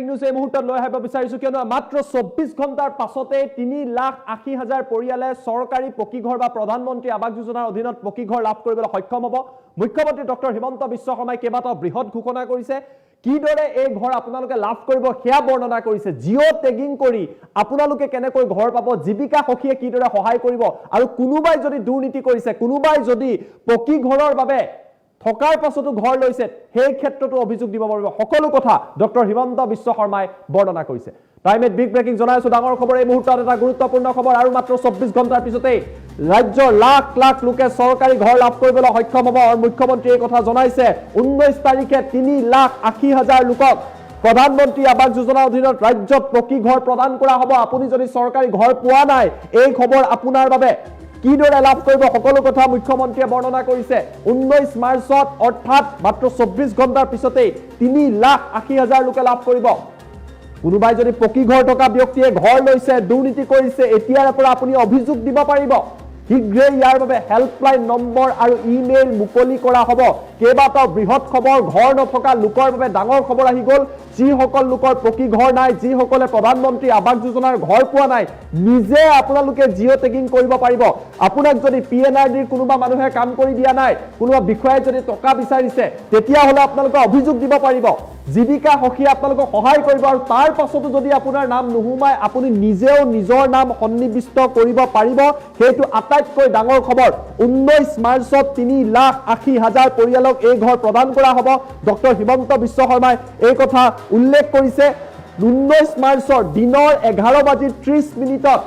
Breaking news এই মুহূৰ্তত লৈ আহিব বিচাৰিছো কিয়নো মাত্ৰ 24 ঘণ্টাৰ পাছতে 3,80,000 পৰিয়ালে চৰকাৰী পকীঘৰ বা প্ৰধানমন্ত্ৰী আৱাস যোজনাৰ অধীনত পকীঘৰ লাভ কৰিবলৈ সক্ষম হ'ব। মুখ্যমন্ত্ৰী ডক্টৰ হিমন্ত বিশ্ব শৰ্মাই কেইবাটাও বৃহৎ ঘোষণা কৰিছে। কিদৰে এই ঘৰ আপোনালোকে লাভ কৰিব সেয়া বৰ্ণনা কৰিছে। জিঅ' টেগিং কৰি আপোনালোকে কেনেকৈ ঘৰ পাব, জীৱিকা সখীয়ে কিদৰে সহায় কৰিব, আৰু কোনোবাই যদি দুৰ্নীতি কৰিছে, কোনোবাই যদি পকী ঘৰৰ বাবে থকাৰ পাছতো ঘৰ লৈছে সেই ক্ষেত্ৰতো অভিযোগ দিব পাৰিব, সকলো কথা ডক্টৰ হিমন্ত বিশ্ব শৰ্মাই বৰ্ণনা কৰিছে। টাইমেট বিগ ব্ৰেকিং জনাইছো ডাঙৰ খবৰ এই মুহূৰ্তত, এটা গুৰুত্বপূৰ্ণ খবৰ। আৰু মাত্ৰ 24 ঘণ্টাৰ পিছতেই ৰাজ্যৰ লাখ লাখ লোকে চৰকাৰী ঘৰ লাভ কৰিবলৈ সক্ষম হ'ব। আৰু মুখ্যমন্ত্ৰীয়ে এই কথা জনাইছে। 19 তাৰিখে 3,80,000 লোকক প্ৰধানমন্ত্ৰী আৱাস যোজনাৰ অধীনত ৰাজ্যত পকী ঘৰ প্ৰদান কৰা হ'ব। আপুনি যদি চৰকাৰী ঘৰ পোৱা নাই, এই খবৰ আপোনাৰ বাবে। কিদৰে লাভ কৰিব সকলো কথা মুখ্যমন্ত্ৰীয়ে বৰ্ণনা কৰিছে। 19 মাৰ্চত অৰ্থাৎ মাত্ৰ 24 ঘণ্টাৰ পিছতেই 3,80,000 লোকে লাভ কৰিব। কোনোবাই যদি পকী ঘৰ থকা ব্যক্তিয়ে ঘৰ লৈছে, দুৰ্নীতি কৰিছে, এতিয়াৰ পৰা আপুনি অভিযোগ দিব পাৰিব। শীঘ্ৰেই ইয়াৰ বাবে হেল্পলাইন নম্বৰ আৰু ইমেইল মুকলি কৰা হ'ব। কেইবাটাও বৃহৎ খবৰ, ঘৰ নথকা লোকৰ বাবে ডাঙৰ খবৰ আহি গ'ল। যিসকল লোকৰ পকী ঘৰ নাই, যিসকলে প্ৰধানমন্ত্ৰী আৱাস যোজনাৰ ঘৰ পোৱা নাই, নিজে আপোনালোকে জিঅ' টেগিং কৰিব পাৰিব। আপোনাক যদি PNRDৰ কোনোবা মানুহে কাম কৰি দিয়া নাই, কোনোবা বিষয়াই যদি টকা বিচাৰিছে, তেতিয়াহ'লে আপোনালোকে অভিযোগ দিব পাৰিব। জীৱিকা সখীয়ে আপোনালোকক সহায় কৰিব। আৰু তাৰ পাছতো যদি আপোনাৰ নাম নোসোমায়, আপুনি নিজেও নিজৰ নাম সন্নিৱিষ্ট কৰিব পাৰিব। সেইটো আটাইতকৈ ডাঙৰ খবৰ। 19 মাৰ্চত 3,80,000 পৰিয়ালক এই ঘৰ প্ৰদান কৰা হ'ব। ডক্টৰ হিমন্ত বিশ্ব শৰ্মাই এই কথা উল্লেখ কৰিছে। 19 মাৰ্চৰ দিনৰ 11:30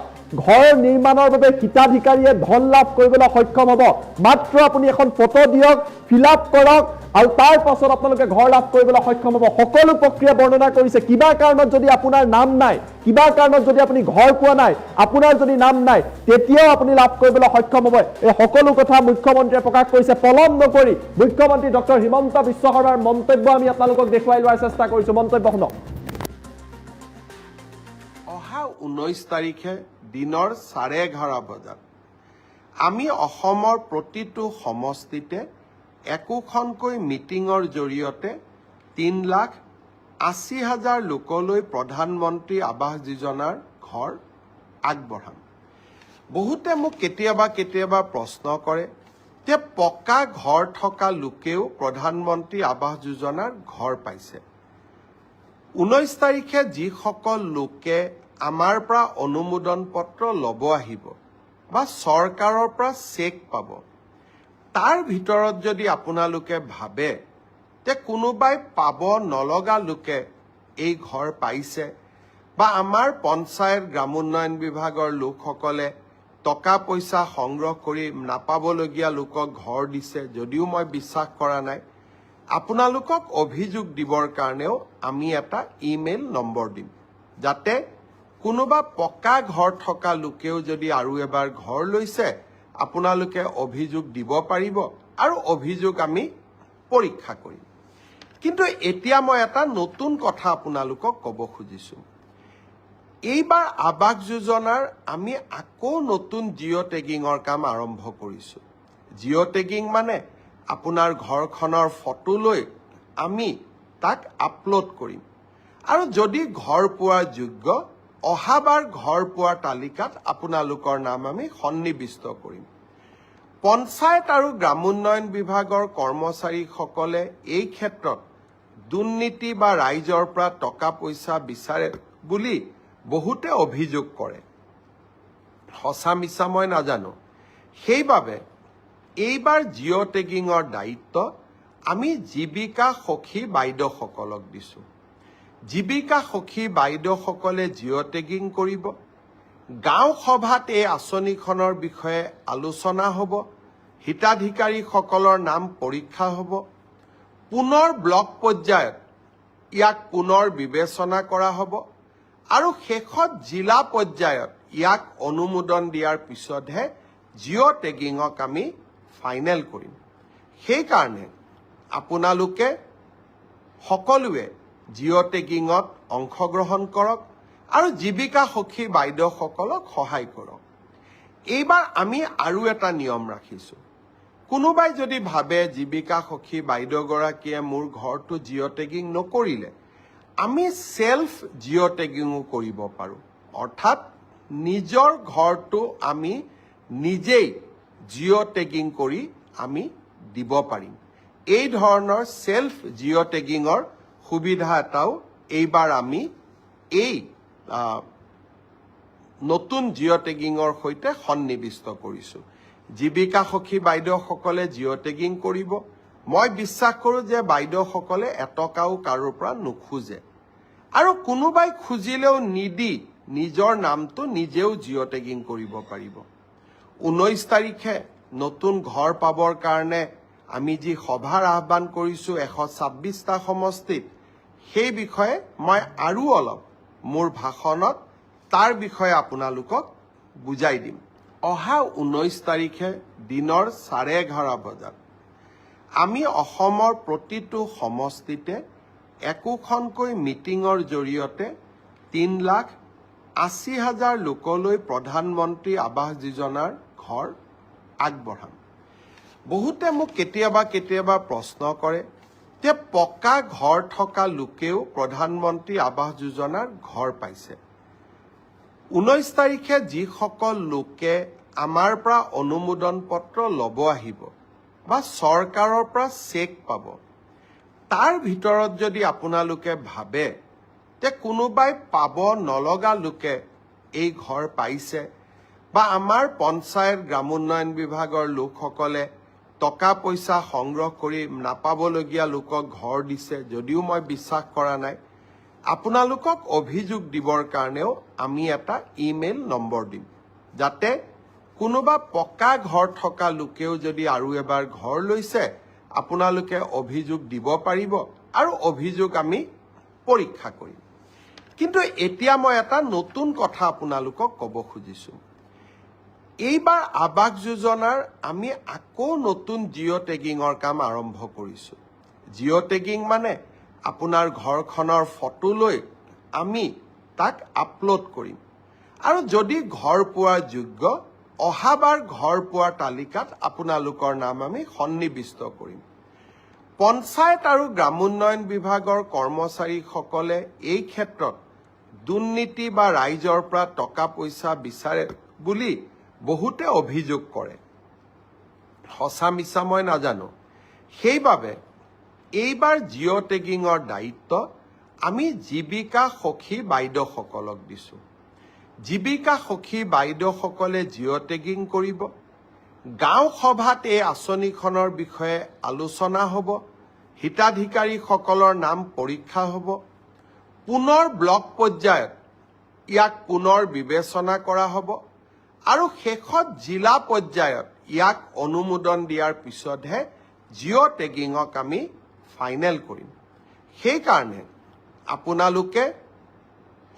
ঘৰ নিৰ্মাণৰ বাবে হিতাধিকাৰীয়ে ধন লাভ কৰিবলৈ সক্ষম হ'ব। মাত্ৰ আপুনি এখন ফটো দিয়ক, ফিল আপ কৰক, আৰু তাৰ পাছত আপোনালোকে ঘৰ লাভ কৰিবলৈ সক্ষম হ'ব। সকলো প্ৰক্ৰিয়া বৰ্ণনা কৰিছে। কিবা কাৰণত যদি আপোনাৰ নাম নাই, কিবা কাৰণত যদি আপুনি ঘৰ পোৱা নাই, আপোনাৰ যদি নাম নাই, তেতিয়াও আপুনি লাভ কৰিবলৈ সক্ষম হ'ব। এই সকলো কথা মুখ্যমন্ত্ৰীয়ে প্ৰকাশ কৰিছে। পলম নকৰি মুখ্যমন্ত্ৰী ডক্টৰ হিমন্ত বিশ্ব শৰ্মাৰ মন্তব্য আমি আপোনালোকক দেখুৱাই লোৱাৰ চেষ্টা কৰিছো। মন্তব্য শুনক। অহা 19 তাৰিখে দিনৰ 11:30 বজাত আমি অসমৰ প্ৰতিটো সমষ্টিতে একোখনকৈ মিটিঙৰ জৰিয়তে 3,80,000 লোকলৈ প্ৰধানমন্ত্ৰী আৱাস যোজনাৰ ঘৰ আগবঢ়াম। বহুতে মোক কেতিয়াবা প্ৰশ্ন কৰে যে পকা ঘৰ থকা লোকেও প্ৰধানমন্ত্ৰী আৱাস যোজনাৰ ঘৰ পাইছে। 19 তাৰিখে যিসকল লোকে আমাৰ পৰা অনুমোদন পত্ৰ ল'ব আহিব বা চৰকাৰৰ পৰা চেক পাব, তাৰ ভিতৰত যদি আপোনালোকে ভাবে যে কোনোবাই পাব নলগা লোকে এই ঘৰ পাইছে, বা আমাৰ পঞ্চায়ত গ্ৰামোন্নয়ন বিভাগৰ লোকসকলে টকা পইচা সংগ্ৰহ কৰি নাপাবলগীয়া লোকক ঘৰ দিছে, যদিও মই বিশ্বাস কৰা নাই, আপোনালোকক অভিযোগ দিবৰ কাৰণেও আমি এটা ইমেইল নম্বৰ দিম, যাতে কোনোবা পকা ঘৰ থকা লোকেও যদি আৰু এবাৰ ঘৰ লৈছে, আপোনালোকে অভিযোগ দিব পাৰিব আৰু অভিযোগ আমি পৰীক্ষা কৰিম। কিন্তু এতিয়া মই এটা নতুন কথা আপোনালোকক ক'ব খুজিছো। এইবাৰ আৱাস যোজনাৰ আমি আকৌ নতুন জিঅ' টেগিঙৰ কাম আৰম্ভ কৰিছো। জিঅ' টেগিং মানে আপোনাৰ ঘৰখনৰ ফটো লৈ আমি তাক আপলোড কৰিম, আৰু যদি ঘৰ পোৱাৰ যোগ্য, অহাবাৰ ঘৰ পোৱাৰ তালিকাত আপোনালোকৰ নাম আমি সন্নিৱিষ্ট কৰিম। পঞ্চায়ত আৰু গ্ৰামোন্নয়ন বিভাগৰ কৰ্মচাৰীসকলে এই ক্ষেত্ৰত দুৰ্নীতি বা ৰাইজৰ পৰা টকা পইচা বিচাৰে বুলি বহুতে অভিযোগ কৰে। সঁচা মিছা মই নাজানো। সেইবাবে এইবাৰ জিঅ' টেগিঙৰ দায়িত্ব আমি জীৱিকা সখী বাইদেউসকলক দিছো। জীৱিকা সখী বাইদেউসকলে জিঅ' টেগিং কৰিব। গাঁও সভাত এই আঁচনিখনৰ বিষয়ে আলোচনা হ'ব। হিতাধিকাৰীসকলৰ নাম পৰীক্ষা হ'ব। পুনৰ ব্লক পৰ্যায়ত ইয়াক পুনৰ বিবেচনা কৰা হ'ব, আৰু শেষত জিলা পৰ্যায়ত ইয়াক অনুমোদন দিয়াৰ পিছতহে জিঅ' টেগিঙক আমি ফাইনেল কৰিম। সেইকাৰণে আপোনালোকে সকলোৱে জিঅ' টেগিঙত অংশগ্ৰহণ কৰক আৰু জীৱিকা সখী বাইদেউসকলক সহায় কৰক। এইবাৰ আমি আৰু এটা নিয়ম ৰাখিছো। কোনোবাই যদি ভাবে জীৱিকা সখী বাইদেউগৰাকীয়ে মোৰ ঘৰটো জিঅ' টেগিং নকৰিলে, আমি সেলফ জিঅ' টেগিঙো কৰিব পাৰোঁ। অৰ্থাৎ নিজৰ ঘৰটো আমি নিজেই জিঅ' টেগিং কৰি আমি দিব পাৰিম। এই ধৰণৰ সেলফ জিঅ' টেগিঙৰ সুবিধা এটাও এইবাৰ আমি এই নতুন জিঅ' টেগিঙৰ সৈতে সন্নিৱিষ্ট কৰিছোঁ। জীৱিকা সখী বাইদেউসকলে জিঅ' টেগিং কৰিব। মই বিশ্বাস কৰোঁ যে বাইদেউসকলে এটকাও কাৰোৰ পৰা নোখোজে আৰু কোনোবাই খুজিলেও নিদি নিজৰ নামটো নিজেও জিঅ' টেগিং কৰিব পাৰিব। 19 তাৰিখে নতুন ঘৰ পাবৰ কাৰণে আমি যি সভাৰ আহ্বান কৰিছোঁ 126টা সমষ্টিত, সেই বিষয়ে মই আৰু অলপ মোৰ ভাষণত তাৰ বিষয়ে আপোনালোকক বুজাই দিম। অহা 19 তাৰিখে দিনৰ 11:30 বজাত আমি অসমৰ প্ৰতিটো সমষ্টিতে একোখনকৈ মিটিঙৰ জৰিয়তে 3,80,000 লোকলৈ প্ৰধানমন্ত্ৰী আৱাস যোজনাৰ ঘৰ আগবঢ়াম। বহুতে মোক কেতিয়াবা প্ৰশ্ন কৰে যে পকা ঘৰ থকা লোকেও প্ৰধানমন্ত্ৰী আৱাস যোজনাৰ ঘৰ পাইছে। 19 তাৰিখে যিসকল লোকে আমাৰ পৰা অনুমোদন পত্ৰ ল'ব আহিব বা চৰকাৰৰ পৰা চেক পাব, তাৰ ভিতৰত যদি আপোনালোকে ভাবে যে কোনোবাই পাব নলগা লোকে এই ঘৰ পাইছে বা আমাৰ পঞ্চায়ত গ্ৰামোন্নয়ন বিভাগৰ লোকসকলে টকা পইচা সংগ্ৰহ কৰি নাপাবলগীয়া লোকক ঘৰ দিছে, যদিও মই বিশ্বাস কৰা নাই, আপোনালোকক অভিযোগ দিবৰ কাৰণেও আমি এটা ইমেইল নম্বৰ দিম, যাতে কোনোবা পকা ঘৰ থকা লোকেও যদি আৰু এবাৰ ঘৰ লৈছে আপোনালোকে অভিযোগ দিব পাৰিব আৰু অভিযোগ আমি পৰীক্ষা কৰিম। কিন্তু এতিয়া মই এটা নতুন কথা আপোনালোকক ক'ব খুজিছোঁ। এইবাৰ আৱাস যোজনাৰ আমি আকৌ নতুন জিঅ' টেগিঙৰ কাম আৰম্ভ কৰিছোঁ। জিঅ' টেগিং মানে আপোনাৰ ঘৰখনৰ ফটো লৈ আমি তাক আপলোড কৰিম আৰু যদি ঘৰ পোৱাৰ যোগ্য, অহাবাৰ ঘৰ পোৱাৰ তালিকাত আপোনালোকৰ নাম আমি সন্নিৱিষ্ট কৰিম। পঞ্চায়ত আৰু গ্ৰামোন্নয়ন বিভাগৰ কৰ্মচাৰীসকলে এই ক্ষেত্ৰত দুৰ্নীতি বা ৰাইজৰ পৰা টকা পইচা বিচাৰে বুলি বহুতে অভিযোগ কৰে। সঁচা মিছা মই নাজানো। সেইবাবে এইবাৰ জিঅ' টেগিঙৰ দায়িত্ব আমি জীৱিকা সখী বাইদেউসকলক দিছোঁ। জীৱিকা সখী বাইদেউসকলে জিঅ' টেগিং কৰিব। গাঁও সভাত এই আঁচনিখনৰ বিষয়ে আলোচনা হ'ব। হিতাধিকাৰীসকলৰ নাম পৰীক্ষা হ'ব। পুনৰ ব্লক পৰ্যায়ত ইয়াক পুনৰ বিবেচনা কৰা হ'ব আৰু শেষত জিলা পৰ্যায়ত ইয়াক অনুমোদন দিয়াৰ পিছতহে জিঅ' টেগিঙক আমি ফাইনেল কৰিম। সেইকাৰণে আপোনালোকে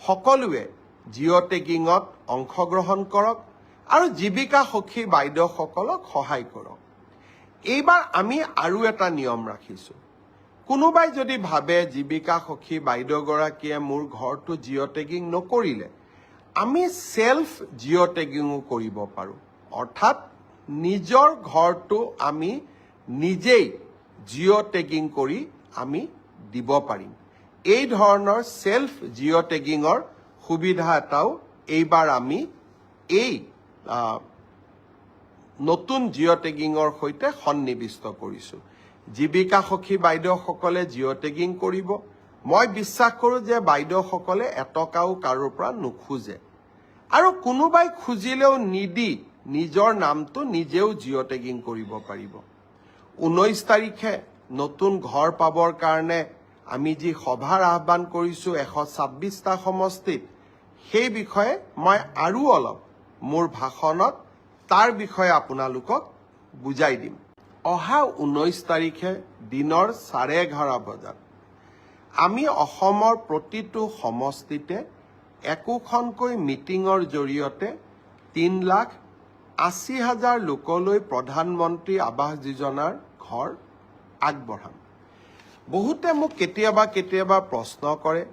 সকলোৱে জিঅ' টেগিঙত অংশগ্ৰহণ কৰক আৰু জীৱিকা সখী বাইদেউসকলক সহায় কৰক। এইবাৰ আমি আৰু এটা নিয়ম ৰাখিছোঁ। কোনোবাই যদি ভাবে জীৱিকা সখী বাইদেউগৰাকীয়ে মোৰ ঘৰটো জিঅ' টেগিং নকৰিলে, আমি সেলফ জিঅ' টেগিঙো কৰিব পাৰোঁ। অৰ্থাৎ নিজৰ ঘৰটো আমি নিজেই জিঅ' টেগিং কৰি আমি দিব পাৰিম। এই ধৰণৰ সেলফ জিঅ' টেগিঙৰ সুবিধা এটাও এইবাৰ আমি এই নতুন জিঅ' টেগিঙৰ সৈতে সন্নিৱিষ্ট কৰিছোঁ। জীৱিকা সখী বাইদেউসকলে জিঅ' টেগিং কৰিব। মই বিশ্বাস কৰোঁ যে বাইদেউসকলে এটকাও কাৰোৰ পৰা নোখোজে আৰু কোনোবাই খুজিলেও নিদি নিজৰ নামটো নিজেও জিঅ' টেগিং কৰিব পাৰিব। 19 তাৰিখে নতুন ঘৰ পাবৰ কাৰণে আমি যি সভাৰ আহ্বান কৰিছোঁ 126টা সমষ্টিত, সেই বিষয়ে মই আৰু অলপ মোৰ ভাষণত তাৰ বিষয়ে আপোনালোকক বুজাই দিম। অহা 19 তাৰিখে দিনৰ 11:30 বজাত আমি অসমৰ প্ৰতিটো সমষ্টিতে একোখনকৈ মিটিঙৰ জৰিয়তে 3,80,000 লোকলৈ প্ৰধানমন্ত্ৰী আৱাস যোজনাৰ ঘৰ আগবঢ়াম। বহুতে মোক কেতিয়াবা প্ৰশ্ন কৰে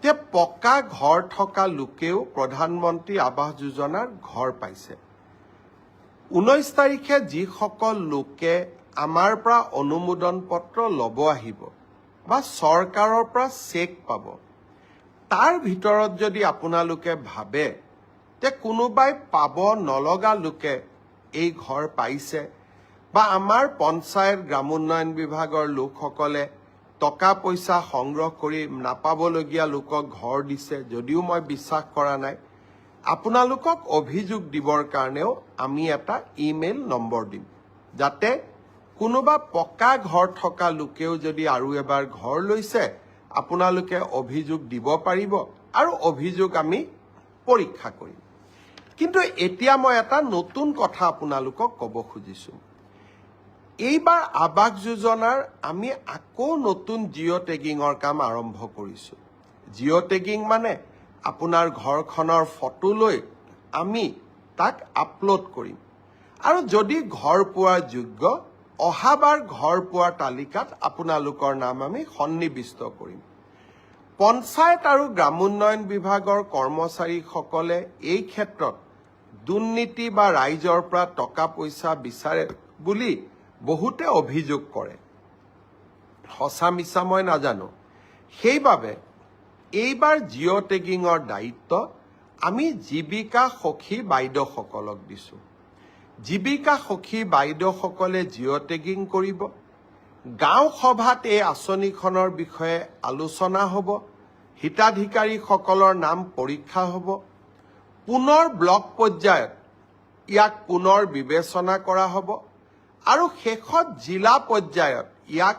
যে পকা ঘৰ থকা লোকেও প্ৰধানমন্ত্ৰী আৱাস যোজনাৰ ঘৰ পাইছে। 19 তাৰিখে যিসকল লোকে আমাৰ পৰা অনুমোদন পত্ৰ ল'ব আহিব বা চৰকাৰৰ পৰা চেক পাব, তাৰ ভিতৰত যদি আপোনালোকে ভাবে যে কোনোবাই পাব নলগা লোকে এই ঘৰ পাইছে বা আমাৰ পঞ্চায়ত গ্ৰামোন্নয়ন বিভাগৰ লোকসকলে টকা পইচা সংগ্ৰহ কৰি নাপাবলগীয়া লোকক ঘৰ দিছে, যদিও মই বিশ্বাস কৰা নাই, আপোনালোকক অভিযোগ দিবৰ কাৰণেও আমি এটা ইমেইল নম্বৰ দিম, যাতে কোনোবা পকা ঘৰ থকা লোকেও যদি আৰু এবাৰ ঘৰ লৈছে আপোনালোকে অভিযোগ দিব পাৰিব আৰু অভিযোগ আমি পৰীক্ষা কৰিম। কিন্তু এতিয়া মই এটা নতুন কথা আপোনালোকক ক'ব খুজিছো। এইবাৰ আৱাস যোজনাৰ আমি আকৌ নতুন জিঅ' টেগিঙৰ কাম আৰম্ভ কৰিছো। জিঅ' টেগিং মানে আপোনাৰ ঘৰখনৰ ফটো লৈ আমি তাক আপলোড কৰিম আৰু যদি ঘৰ পোৱাৰ যোগ্য অহাবাৰ ঘৰ পোৱাৰ তালিকাত আপোনালোকৰ নাম আমি সন্নিৱিষ্ট কৰিম। পঞ্চায়ত আৰু গ্ৰামোন্নয়ন বিভাগৰ কৰ্মচাৰীসকলে এই ক্ষেত্ৰত দুৰ্নীতি বা ৰাইজৰ পৰা টকা পইচা বিচাৰে বুলি বহুতে অভিযোগ কৰে। সঁচা মিছা মই নাজানো। সেইবাবে এইবাৰ জিঅ' টেগিঙৰ দায়িত্ব আমি জীৱিকা সখী বাইদেউসকলক দিছো। জীৱিকা সখী বাইদেউসকলে জিঅ' টেগিং কৰিব। গাঁও সভাত এই আঁচনিখনৰ বিষয়ে আলোচনা হ'ব। হিতাধিকাৰীসকলৰ নাম পৰীক্ষা হ'ব। পুনৰ ব্লক পৰ্যায়ত ইয়াক পুনৰ বিবেচনা কৰা হ'ব আৰু শেষত জিলা পৰ্যায়ত ইয়াক